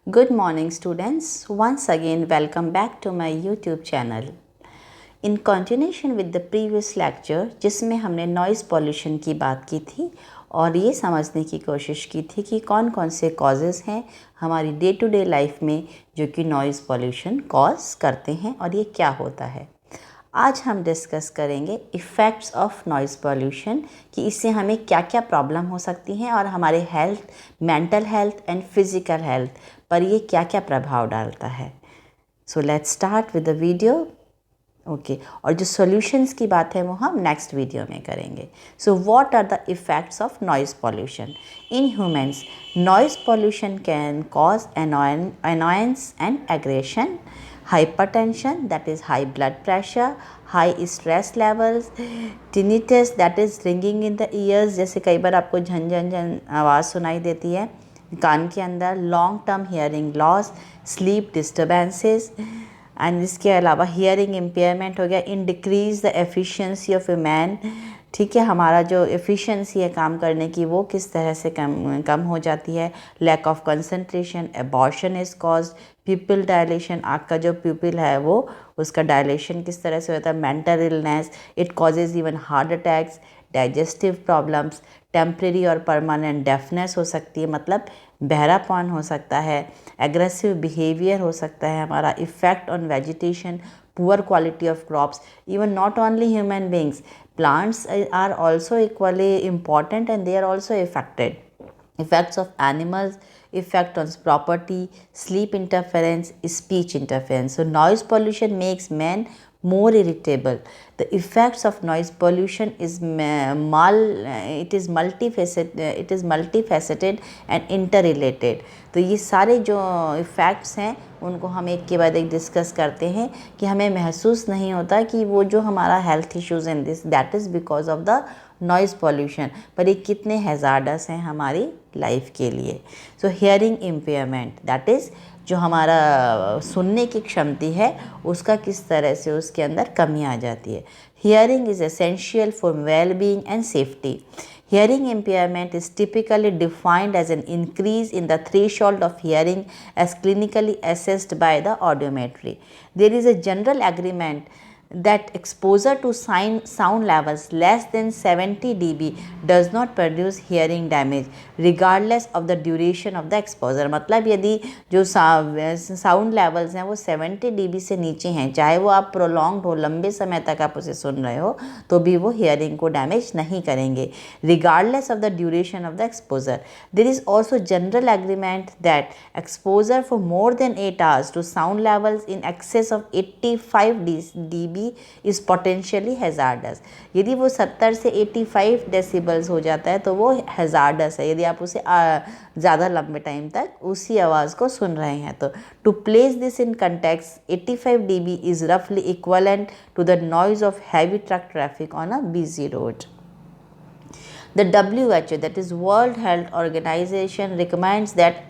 Good morning students. Once again welcome back to my YouTube channel. In continuation with the previous lecture जिसमें हमने noise pollution की बात की थी और ये समझने की कोशिश की थी कि कौन कौन से कॉजेज़ हैं हमारी डे टू डे लाइफ में जो कि नॉइज़ पॉल्यूशन कॉज करते हैं और ये क्या होता है। आज हम डिस्कस करेंगे इफ़ेक्ट्स ऑफ नॉइज़ पॉल्यूशन कि इससे हमें क्या क्या प्रॉब्लम हो सकती हैं और हमारे health, mental health and physical health पर ये क्या क्या प्रभाव डालता है। So let's start with the video. Okay, और जो सॉल्यूशंस की बात है वो हम नेक्स्ट वीडियो में करेंगे। So what are the effects of noise pollution in humans? Noise pollution can cause annoyance and aggression, hypertension, that is high blood pressure, high stress levels, tinnitus, that is ringing in the ears, जैसे कई बार आपको झन झन झन आवाज़ सुनाई देती है कान के अंदर, long term hearing loss, sleep disturbances and इसके अलावा हियरिंग इम्पेयरमेंट हो गया, in decrease the efficiency of a man. ठीक है, हमारा जो एफिशिएंसी है काम करने की वो किस तरह से कम हो जाती है। Lack of concentration, abortion is caused, pupil dilation, आँख का जो प्यूपिल है वो उसका डायलेशन किस तरह से होता है। Mental illness, it causes even heart attacks, digestive problems, temporary और परमानेंट डेफनेस हो सकती है, मतलब बहरापन हो सकता है, एग्रेसिव बिहेवियर हो सकता है हमारा, effect on vegetation, poor quality of crops, even not only human beings, plants are also equally important and they are also affected. Effects of animals, effect on property, sleep interference, speech interference. So noise pollution makes men more irritable. The effects of noise pollution is multifaceted and interrelated. तो ये सारे जो effects हैं उनको हम एक के बाद एक डिस्कस करते हैं कि हमें महसूस नहीं होता कि वो जो हमारा health issues in this that is because of the noise pollution, पर ये कितने हैज़ार्डस हैं हमारी लाइफ के लिए। सो हियरिंग इम्पेयरमेंट, दैट इज़ जो हमारा सुनने की क्षमता है उसका किस तरह से उसके अंदर कमी आ जाती है। Hearing is essential for well being and safety. Hearing impairment is typically defined as an increase in the threshold of hearing as clinically assessed by the audiometry. There is a general agreement that exposure to sound levels less than 70 dB does not produce hearing damage regardless of the duration of the exposure. मतलब यदि जो sound levels हैं वो 70 dB से नीचे हैं, चाहे वो आप प्रोलॉन्ग्ड हो, लंबे समय तक आप उसे सुन रहे हो, तो भी वो हियरिंग को डैमेज नहीं करेंगे regardless of the duration of the exposure. There is also general agreement that exposure for more than 8 hours to sound levels in excess of 85 dB is potentially hazardous. यदि वो 70 से 85 डेसिबल्स हो जाता है तो वो हैज़ार्डस है यदि आप उसे ज़्यादा लंबे टाइम तक उसी आवाज़ को सुन रहे हैं तो। To place this in context, 85 dB is रफली equivalent to the noise of heavy truck traffic on a busy road. The WHO, that is World Health Organization, recommends that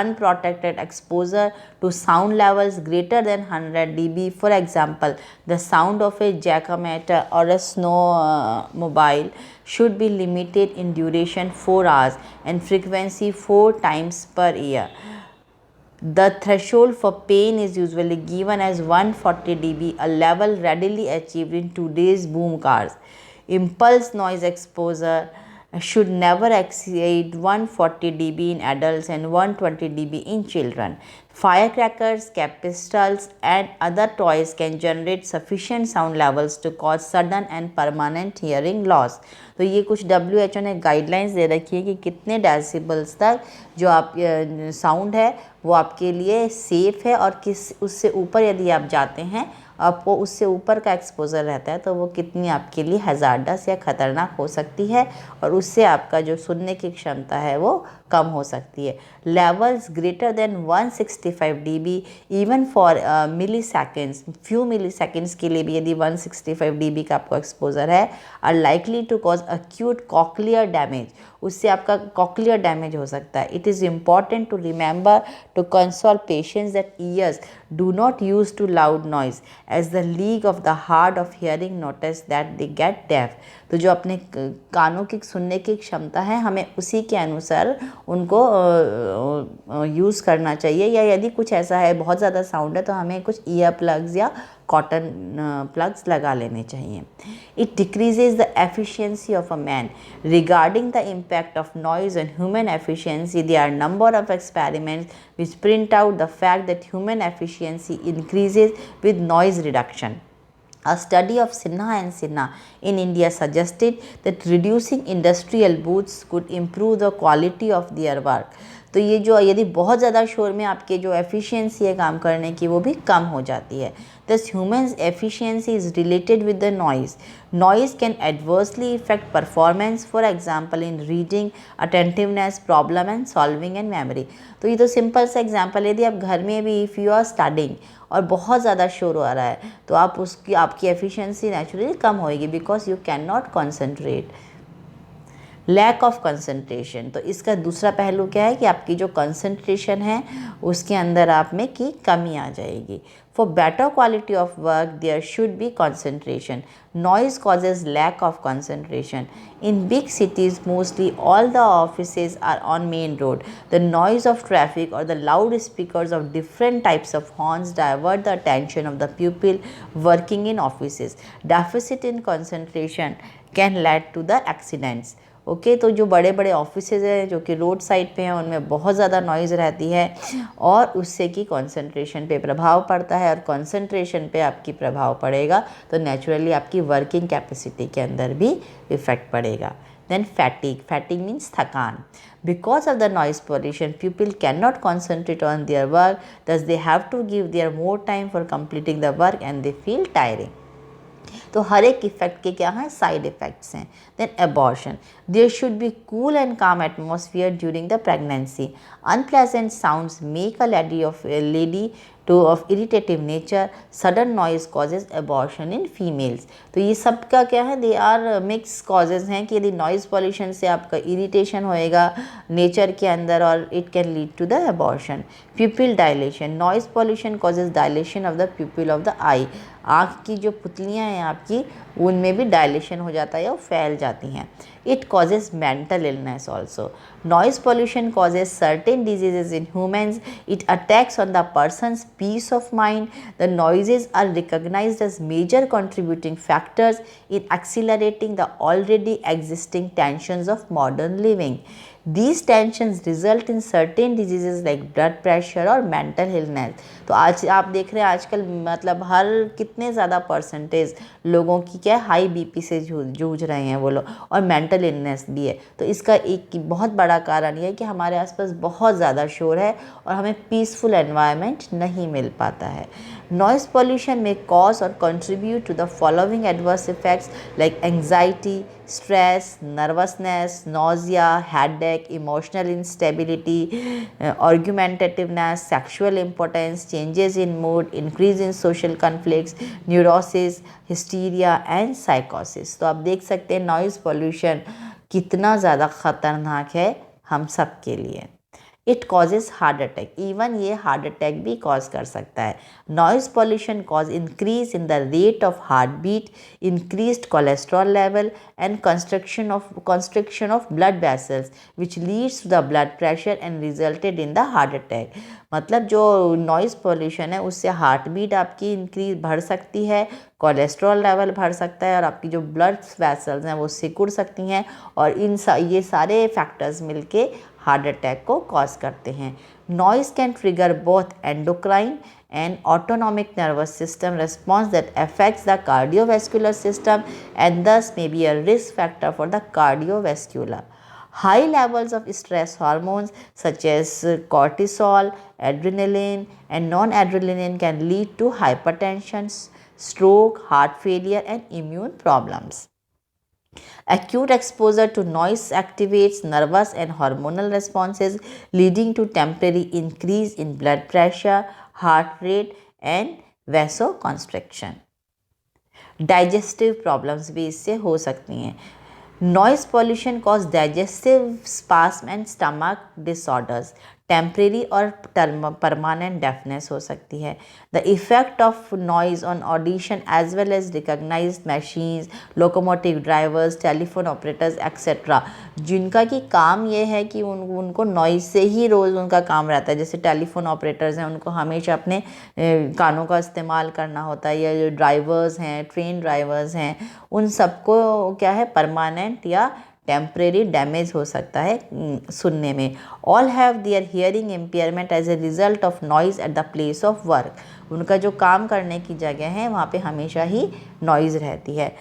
unprotected exposure to sound levels greater than 100 dB, for example, the sound of a jackhammer or a snowmobile, should be limited in duration 4 hours and frequency 4 times per year. The threshold for pain is usually given as 140 dB, a level readily achieved in today's boom cars. Impulse noise exposure should never exceed 140 dB in adults and 120 dB in children. Firecrackers, pistols and other toys can generate sufficient sound levels to cause sudden and permanent hearing loss. तो ये कुछ WHO ने guidelines दे रखी है कि कितने decibels तक जो आप साउंड है वो आपके लिए सेफ़ है और किस उससे ऊपर यदि आप जाते हैं, आपको उससे ऊपर का एक्सपोज़र रहता है तो वो कितनी आपके लिए हैज़ार्डस या ख़तरनाक हो सकती है और उससे आपका जो सुनने की क्षमता है वो कम हो सकती है. Levels greater than 165 dB even for milliseconds, few milliseconds के लिए भी यदि 165 dB का आपको एक्सपोज़र है, are likely to cause acute cochlear damage, उससे आपका कॉक्लियर डैमेज हो सकता है. It is important to remember to console patients that ears do not use to loud noise as the league of the hard of hearing notice that they get deaf. तो जो अपने कानों की सुनने की क्षमता है हमें उसी के अनुसार उनको यूज़ करना चाहिए, या यदि कुछ ऐसा है बहुत ज़्यादा साउंड है तो हमें कुछ ईयर प्लग्स या कॉटन प्लग्स लगा लेने चाहिए। It decreases the efficiency of a man. Regarding the impact of noise on human efficiency, there are number of experiments which print out the fact that human efficiency increases with noise reduction. A study of Sinha and Sinha in India suggested that reducing industrial booths could improve the quality of their work. तो ये जो यदि बहुत ज़्यादा शोर में आपके जो एफिशिएंसी है काम करने की वो भी कम हो जाती है। Thus humans efficiency is related with the noise. Noise can adversely affect performance, for example in reading, attentiveness, problem and solving and memory. तो ये तो सिंपल सा एग्जाम्पल है, यदि आप घर में भी इफ़ यू आर स्टडिंग और बहुत ज़्यादा शोर आ रहा है तो आपकी एफिशिएंसी नेचुरली कम होएगी, because you can not concentrate. Lack of concentration, तो इसका दूसरा पहलू क्या है कि आपकी जो कंसंट्रेशन है उसके अंदर आप में की कमी आ जाएगी। For better quality of work there should be concentration. Noise causes lack of concentration. In big cities mostly all the offices are on main road. The noise of traffic और the loud speakers of different types of horns divert the attention of the people working in offices. Deficit in concentration can lead to the accidents. Okay, तो जो बड़े बड़े offices हैं जो कि road side पे हैं उनमें बहुत ज़्यादा नॉइज़ रहती है और उससे कि कंसंट्रेशन पे प्रभाव पड़ता है, और कंसंट्रेशन पे आपकी प्रभाव पड़ेगा तो नेचुरली आपकी वर्किंग कैपेसिटी के अंदर भी इफ़ेक्ट पड़ेगा। देन फैटिग मीन्स थकान। Because of the noise pollution people can not concentrate on their work, thus they have to give their more time for completing the work and they feel tiring. तो हर एक effect के क्या हैं, side effects हैं। Then abortion, there should be cool and calm atmosphere during the pregnancy. Unpleasant sounds make a lady to of irritative nature. Sudden noise causes abortion in females. तो ये सब का क्या है, दे आर मिक्स कॉजेज हैं कि यदि noise pollution से आपका इरिटेशन होएगा नेचर के अंदर और it can lead to the abortion. Pupil dilation, noise pollution causes dilation of the pupil of the eye. आँख की जो पुतलियाँ हैं आपकी उनमें भी डायलेशन हो जाता है और फैल जाती हैं। It causes mental illness also. Noise pollution causes certain diseases in humans. It attacks on the person's peace of mind. The noises are recognized as major contributing factors in accelerating the already existing tensions of modern living. These tensions result in certain diseases like blood pressure और mental illness. तो आज आप देख रहे हैं आजकल मतलब हर कितने ज़्यादा परसेंटेज लोगों की क्या हाई बीपी से जूझ रहे हैं वो लोग, और मेंटल इलनेस भी है। तो इसका एक बहुत बड़ा कारण ये है कि हमारे आसपास बहुत ज़्यादा शोर है और हमें पीसफुल एनवायरनमेंट नहीं मिल पाता है। Noise pollution may cause or contribute to the following adverse effects like anxiety, stress, nervousness, nausea, headache, emotional instability, argumentativeness, sexual impotence, changes in mood, increase in social conflicts, neurosis, hysteria and psychosis. तो आप देख सकते हैं noise pollution कितना ज़्यादा ख़तरनाक है हम सब के लिए। It causes heart attack, even ये हार्ट अटैक भी कॉज कर सकता है। Noise pollution cause increase in the rate of heart beat, increased cholesterol level and constriction of blood vessels which leads to the blood pressure and resulted in the heart attack. मतलब जो noise pollution है उससे heart beat आपकी increase बढ़ सकती है, cholesterol level बढ़ सकता है और आपकी जो ब्लड वेसल्स हैं वो सिकुड़ सकती हैं, और ये सारे फैक्टर्स मिलके हार्ट अटैक को कॉज करते हैं। Noise can trigger both endocrine and autonomic nervous system response that affects the cardiovascular system and thus may be a risk factor for the cardiovascular. High levels of stress hormones such as cortisol, adrenaline and non-adrenaline can lead to hypertension, stroke, heart failure and immune problems. Acute exposure to noise activates nervous and hormonal responses, leading to temporary increase in blood pressure, heart rate and vasoconstriction. Digestive problems भी इससे हो सकती हैं। Noise pollution cause digestive spasm and stomach disorders. Temporary और permanent deafness हो सकती है। The effect of noise on audition as well as recognized machines, locomotive drivers, telephone operators etcetera, जिनका कि काम ये है कि उनको नॉइज़ से ही रोज़ उनका काम रहता है। जैसे टेलीफोन ऑपरेटर्स हैं, उनको हमेशा अपने कानों का इस्तेमाल करना होता है, या जो ड्राइवर्स हैं, ट्रेन ड्राइवर्स हैं, उन सबको क्या है, परमानेंट या टेम्परेरी डैमेज हो सकता है सुनने में। All have their hearing impairment as a result of noise at the place of work. उनका जो काम करने की जगह है वहाँ पे हमेशा ही नॉइज़ रहती है।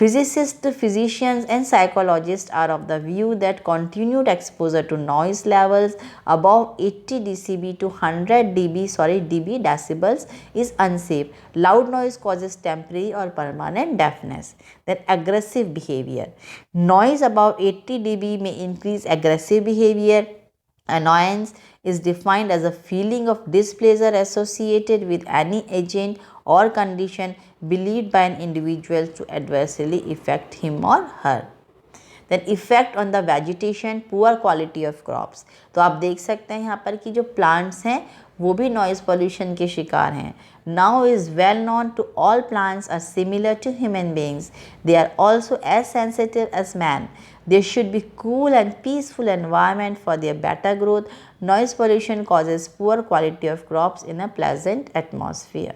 Physicists, physicians and psychologists are of the view that continued exposure to noise levels above 80 dB to 100 dB decibels is unsafe. Loud noise causes temporary or permanent deafness. Then aggressive behavior. Noise above 80 dB may increase aggressive behavior. Annoyance is defined as a feeling of displeasure associated with any agent or condition believed by an individual to adversely affect him or her. Then effect on the vegetation, poor quality of crops. तो आप देख सकते हैं यहाँ पर कि जो plants हैं वो भी noise pollution के शिकार हैं. Now is well known to all plants are similar to human beings. They are also as sensitive as man. There should be cool and peaceful environment for their better growth. Noise pollution causes poor quality of crops in a pleasant atmosphere.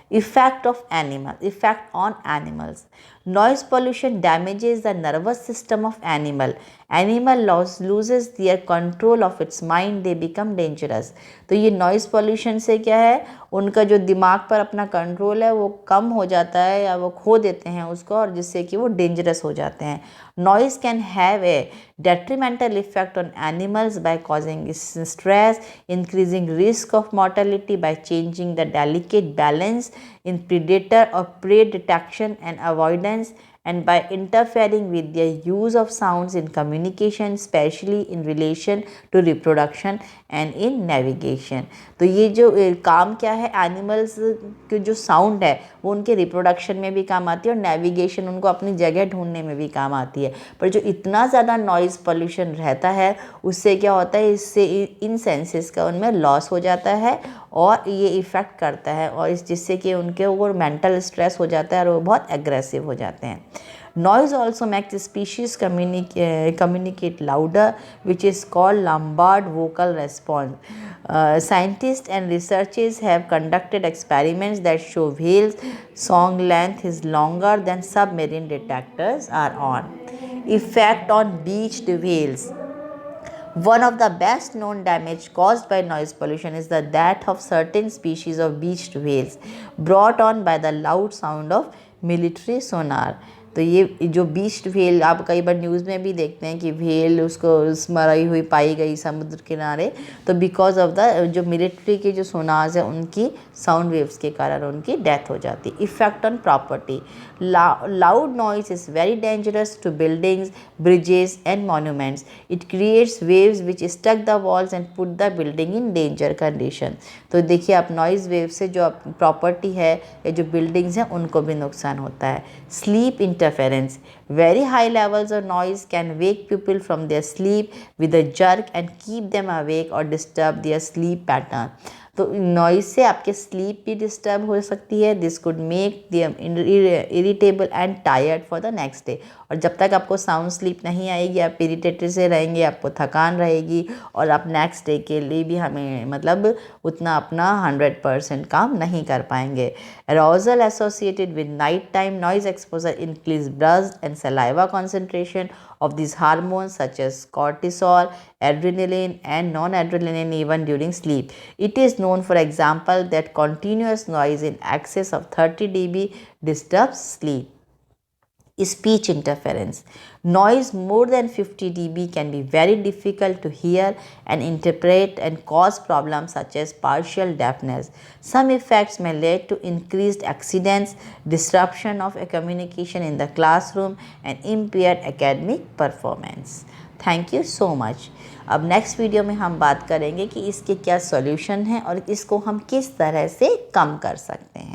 Effect on animals. Noise pollution damages the nervous system of animal. Animal loses their control of its mind, they become dangerous. तो ये noise pollution से क्या है, उनका जो दिमाग पर अपना कंट्रोल है वो कम हो जाता है या वो खो देते हैं उसको, और जिससे कि वो डेंजरस हो जाते हैं. Noise can have a detrimental effect on animals by causing stress, increasing risk of mortality by changing the delicate balance in predator or prey detection and avoidance, and by interfering with their use of sounds in communication, especially in relation to reproduction and in navigation. तो ये जो काम क्या है, animals के जो sound है वो उनके रिप्रोडक्शन में भी काम आती है और नेविगेशन, उनको अपनी जगह ढूंढने में भी काम आती है. पर जो इतना ज़्यादा नॉइज़ पोल्यूशन रहता है उससे क्या होता है, इससे इन सेंसेस का उनमें लॉस हो जाता है और ये इफ़ेक्ट करता है, और जिससे कि उनके ऊपर मेंटल स्ट्रेस हो जाता है और वो बहुत एग्रेसिव हो जाते हैं. Noise also makes species communicate louder, which is called Lombard vocal response. Scientists and researchers have conducted experiments that show whales' song length is longer than submarine detectors are on. Effect on beached whales. One of the best known damage caused by noise pollution is the death of certain species of beached whales brought on by the loud sound of military sonar. तो ये जो बीच्ड whale, आप कई बार news में भी देखते हैं कि व्हेल उसको मरी हुई पाई गई समुद्र किनारे, तो बिकॉज ऑफ द जो मिलिट्री के जो सोनार्स है उनकी साउंड वेव्स के कारण उनकी डेथ हो जाती है. Effect on property. Loud noise is very dangerous to buildings, bridges and monuments. It creates waves which struck the walls and put the building in danger condition. तो देखिए आप नॉइज़ वेव से जो प्रॉपर्टी है या जो बिल्डिंग्स हैं उनको भी नुकसान होता है. Sleep interference. Very high levels of noise can wake people from their sleep with a jerk and keep them awake or disturb their sleep pattern. तो नॉइज़ से आपके स्लीप भी डिस्टर्ब हो सकती है. This could make them irritable and tired for the next day. और जब तक आपको साउंड स्लीप नहीं आएगी आप इरिटेटेड से रहेंगे, आपको थकान रहेगी और आप नेक्स्ट डे के लिए भी हमें मतलब उतना अपना 100% काम नहीं कर पाएंगे. Arousal associated with nighttime noise exposure increase blood and saliva concentration of these hormones such as cortisol, adrenaline and non-adrenaline even during sleep. It is known, for example, that continuous noise in excess of 30 dB disturbs sleep. Speech interference. Noise more than 50 dB can be very difficult to hear and interpret and cause problems such as partial deafness. Some effects may lead to increased accidents, disruption of communication in the classroom and impaired academic performance. Thank you so much. अब next video में हम बात करेंगे कि इसके क्या solution हैं और इसको हम किस तरह से कम कर सकते हैं.